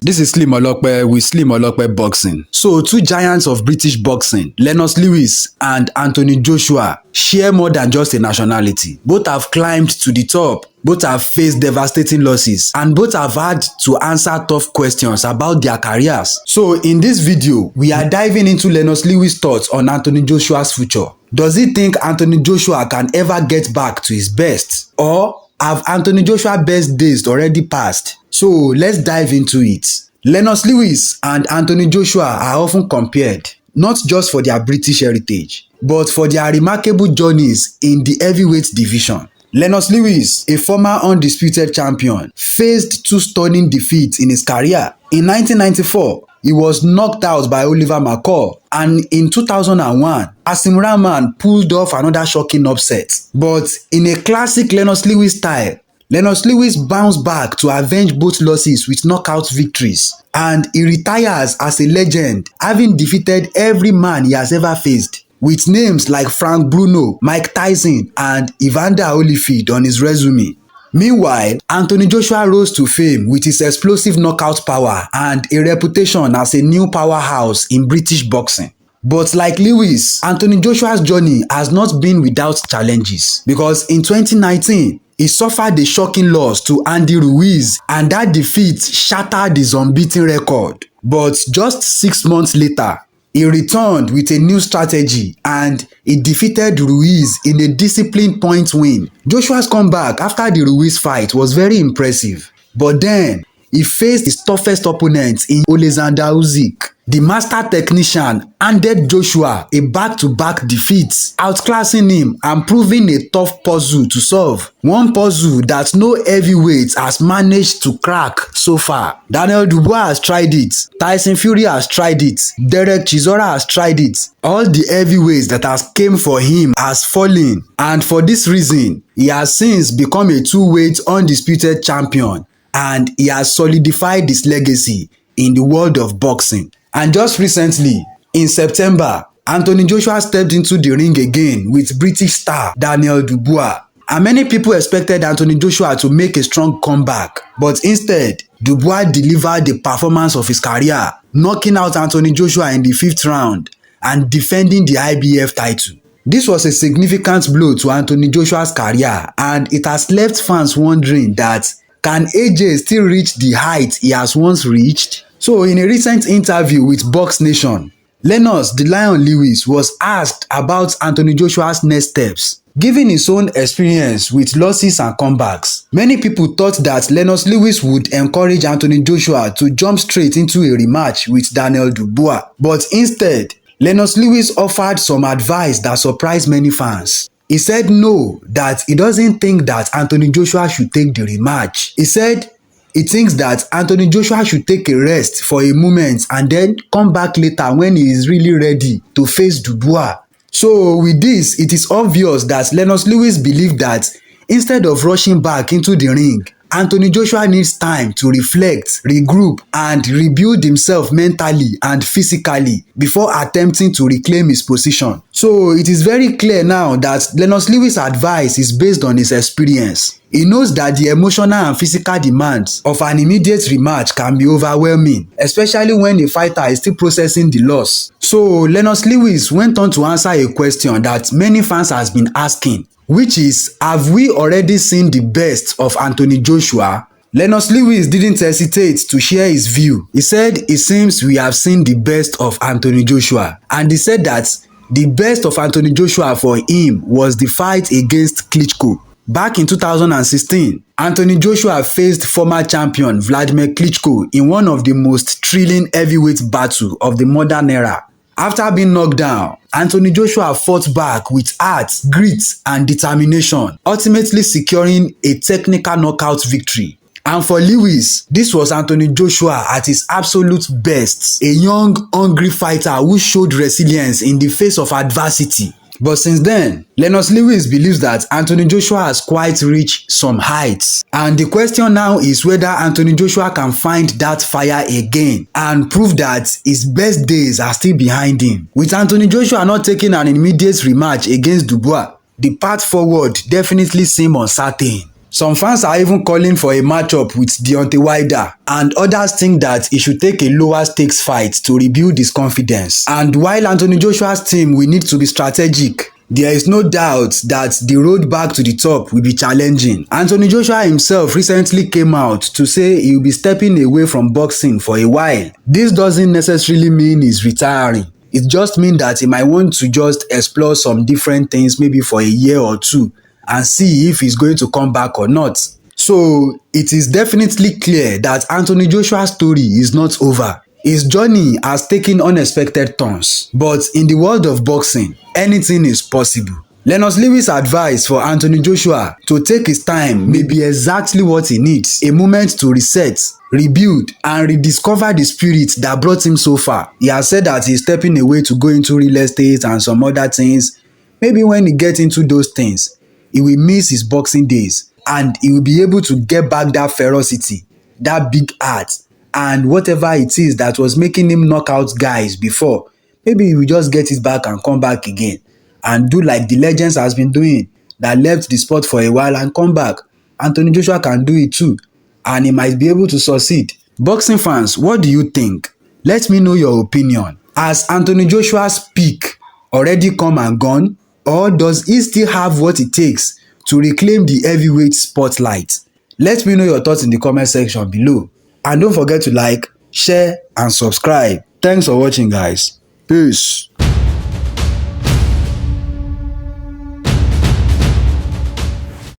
This is Slim Olokpe with Slim Olokpe Boxing. So, two giants of British boxing, Lennox Lewis and Anthony Joshua, share more than just a nationality. Both have climbed to the top. Both have faced devastating losses, and both have had to answer tough questions about their careers. So, in this video, we are diving into Lennox Lewis' thoughts on Anthony Joshua's future. Does he think Anthony Joshua can ever get back to his best? Or have Anthony Joshua's best days already passed? So let's dive into it. Lennox Lewis and Anthony Joshua are often compared, not just for their British heritage, but for their remarkable journeys in the heavyweight division. Lennox Lewis, a former undisputed champion, faced two stunning defeats in his career. In 1994, he was knocked out by Oliver McCall, and in 2001, Asim Rahman pulled off another shocking upset. But in a classic Lennox Lewis style, Lennox Lewis bounced back to avenge both losses with knockout victories, and he retires as a legend, having defeated every man he has ever faced, with names like Frank Bruno, Mike Tyson, and Evander Holyfield on his resume. Meanwhile, Anthony Joshua rose to fame with his explosive knockout power and a reputation as a new powerhouse in British boxing. But like Lewis, Anthony Joshua's journey has not been without challenges, because in 2019, he suffered a shocking loss to Andy Ruiz, and that defeat shattered his unbeaten record. But just 6 months later, he returned with a new strategy and he defeated Ruiz in a disciplined point win. Joshua's comeback after the Ruiz fight was very impressive, but then he faced his toughest opponent in Alexander Usyk. The master technician handed Joshua a back-to-back defeat, outclassing him and proving a tough puzzle to solve. One puzzle that no heavyweight has managed to crack so far. Daniel Dubois has tried it, Tyson Fury has tried it, Derek Chisora has tried it. All the heavyweights that has came for him has fallen, and for this reason, he has since become a two-weight undisputed champion, and he has solidified his legacy in the world of boxing. And just recently, in September, Anthony Joshua stepped into the ring again with British star Daniel Dubois. And many people expected Anthony Joshua to make a strong comeback, but instead, Dubois delivered the performance of his career, knocking out Anthony Joshua in the 5th round and defending the IBF title. This was a significant blow to Anthony Joshua's career, and it has left fans wondering that can AJ still reach the height he has once reached? So in a recent interview with Box Nation, Lennox "The Lion" Lewis was asked about Anthony Joshua's next steps. Given his own experience with losses and comebacks, many people thought that Lennox Lewis would encourage Anthony Joshua to jump straight into a rematch with Daniel Dubois. But instead, Lennox Lewis offered some advice that surprised many fans. He said no, that he doesn't think that Anthony Joshua should take the rematch. He said he thinks that Anthony Joshua should take a rest for a moment and then come back later when he is really ready to face Dubois. So with this, it is obvious that Lennox Lewis believed that instead of rushing back into the ring, Anthony Joshua needs time to reflect, regroup, and rebuild himself mentally and physically before attempting to reclaim his position. So it is very clear now that Lennox Lewis' advice is based on his experience. He knows that the emotional and physical demands of an immediate rematch can be overwhelming, especially when the fighter is still processing the loss. So Lennox Lewis went on to answer a question that many fans has been asking, which is, have we already seen the best of Anthony Joshua? Lennox Lewis didn't hesitate to share his view. He said it seems we have seen the best of Anthony Joshua, and he said that the best of Anthony Joshua for him was the fight against Klitschko. Back in 2016, Anthony Joshua faced former champion Vladimir Klitschko in one of the most thrilling heavyweight battles of the modern era. After being knocked down, Anthony Joshua fought back with heart, grit, and determination, ultimately securing a technical knockout victory. And for Lewis, this was Anthony Joshua at his absolute best, a young, hungry fighter who showed resilience in the face of adversity. But since then, Lennox Lewis believes that Anthony Joshua has quite reached some heights. And the question now is whether Anthony Joshua can find that fire again and prove that his best days are still behind him. With Anthony Joshua not taking an immediate rematch against Dubois, the path forward definitely seems uncertain. Some fans are even calling for a matchup with Deontay Wilder, and others think that he should take a lower stakes fight to rebuild his confidence. And while Anthony Joshua's team will need to be strategic, there is no doubt that the road back to the top will be challenging. Anthony Joshua himself recently came out to say he will be stepping away from boxing for a while. This doesn't necessarily mean he's retiring. It just means that he might want to just explore some different things maybe for a year or two and see if he's going to come back or not. So it is definitely clear that Anthony Joshua's story is not over. His journey has taken unexpected turns, but in the world of boxing, anything is possible. Lennox Lewis' advice for Anthony Joshua to take his time may be exactly what he needs. A moment to reset, rebuild, and rediscover the spirit that brought him so far. He has said that he's stepping away to go into real estate and some other things. Maybe when he gets into those things, he will miss his boxing days and he will be able to get back that ferocity, that big heart, and whatever it is that was making him knock out guys before. Maybe he will just get it back and come back again and do like the legends has been doing, that left the sport for a while and come back. Anthony Joshua can do it too, and he might be able to succeed. Boxing fans, what do you think? Let me know your opinion. Has Anthony Joshua's peak already come and gone, or does he still have what it takes to reclaim the heavyweight spotlight? Let me know your thoughts in the comment section below. And don't forget to like, share, and subscribe. Thanks for watching, guys. Peace.